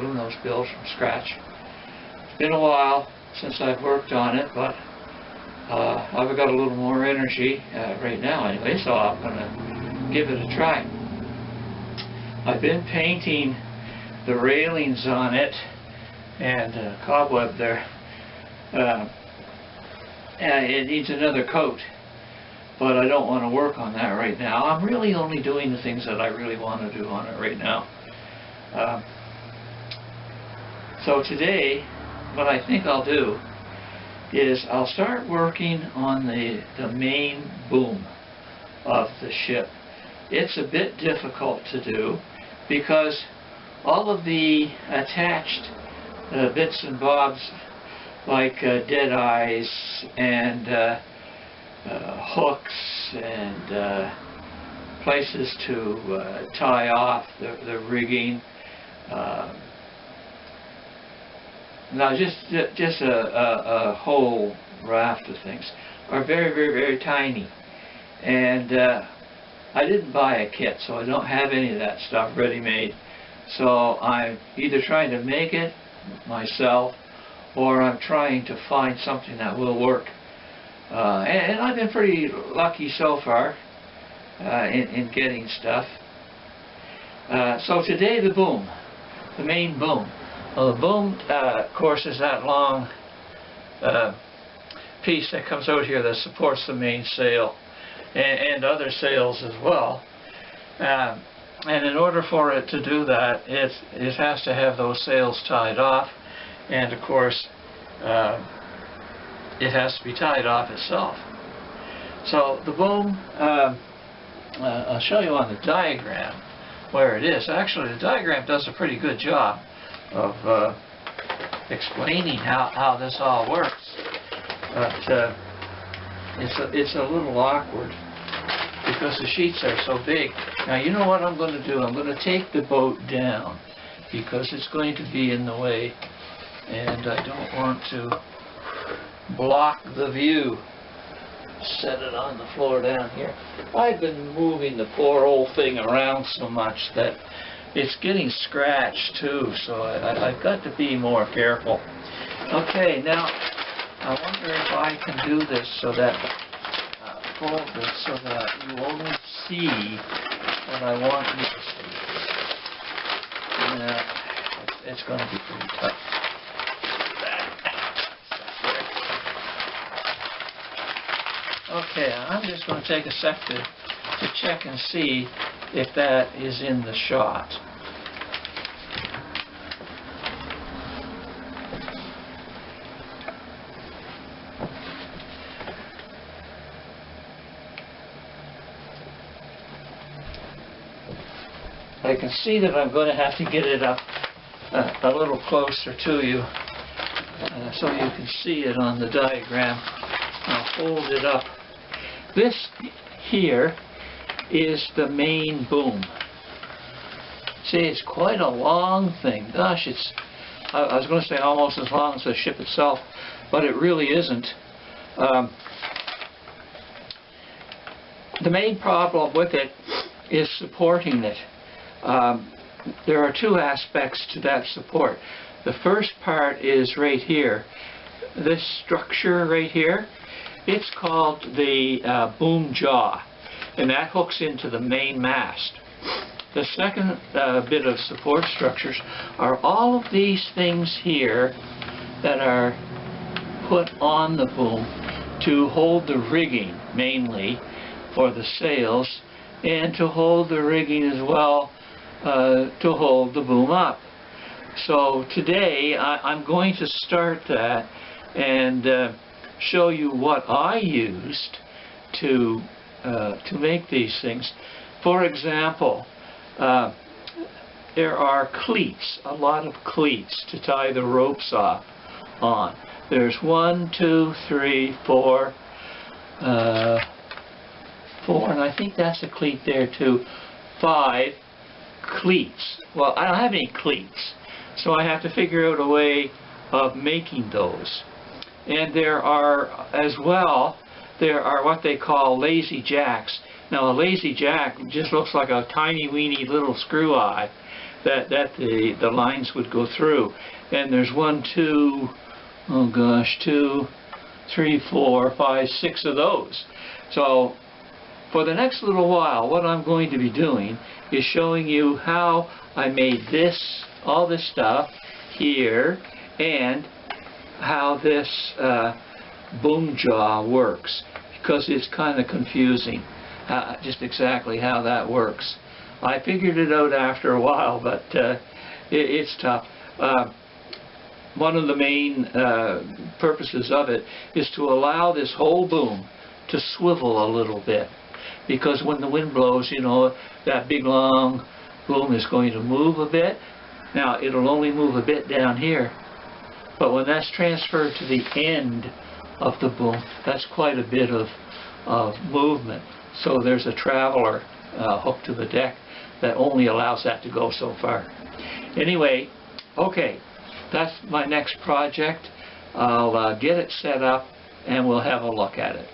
Bluenose build from scratch. It's been a while since I've worked on it, but I've got a little more energy right now anyway, so I'm going to give it a try. I've been painting the railings on it and cobweb there. And it needs another coat, but I don't want to work on that right now. I'm really only doing the things that I really want to do on it right now. So today, what I think I'll do is I'll start working on the main boom of the ship. It's a bit difficult to do because all of the attached bits and bobs like dead eyes and hooks and places to tie off the rigging. Now just a whole raft of things are very, very, very tiny. And I didn't buy a kit, so I don't have any of that stuff ready-made. So I'm either trying to make it myself or I'm trying to find something that will work. And I've been pretty lucky so far in getting stuff. So today the boom, the main boom. Well, the boom, of course, is that long piece that comes out here that supports the main sail and other sails as well. And in order for it to do that, it has to have those sails tied off, and of course it has to be tied off itself. So the boom, I'll show you on the diagram where it is. Actually, the diagram does a pretty good job of explaining how this all works, but it's a little awkward because the sheets are so big. Now you know what I'm going to do? I'm going to take the boat down because it's going to be in the way and I don't want to block the view. Set it on the floor down here. I've been moving the poor old thing around so much that it's getting scratched too, so I've got to be more careful. Okay, now I wonder if I can do this so that fold this so that you only see what I want you to see. It's going to be pretty tough. Okay, I'm just going to take a sec to check and see if that is in the shot. I can see that I'm going to have to get it up a little closer to you so you can see it on the diagram. I'll hold it up. This here is the main boom. See, it's quite a long thing. Gosh, I was going to say almost as long as the ship itself, but it really isn't. The main problem with it is supporting it. There are two aspects to that support. The first part is right here. This structure right here, it's called the boom jaw, and that hooks into the main mast. The second bit of support structures are all of these things here that are put on the boom to hold the rigging, mainly for the sails, and to hold the rigging as well to hold the boom up. So today I'm going to start that and show you what I used to make these things. For example, there are cleats, a lot of cleats to tie the ropes off on. There's 1, 2, 3, 4, 4, and I think that's a cleat there too. 5 cleats. Well, I don't have any cleats, so I have to figure out a way of making those. And there are, as well, there are what they call lazy jacks. Now, a lazy jack just looks like a tiny weeny little screw eye, that the lines would go through. And there's 1, 2, oh gosh, 2, 3, 4, 5, 6 of those. So for the next little while, what I'm going to be doing is showing you how I made this, all this stuff here, and how this boom jaw works, because it's kind of confusing just exactly how that works. I figured it out after a while, but it's tough. One of the main purposes of it is to allow this whole boom to swivel a little bit, because when the wind blows, you know, that big long boom is going to move a bit. Now it'll only move a bit down here, but when that's transferred to the end of the boom, that's quite a bit of movement. So there's a traveler hooked to the deck that only allows that to go so far. Anyway, okay, that's my next project. I'll get it set up and we'll have a look at it.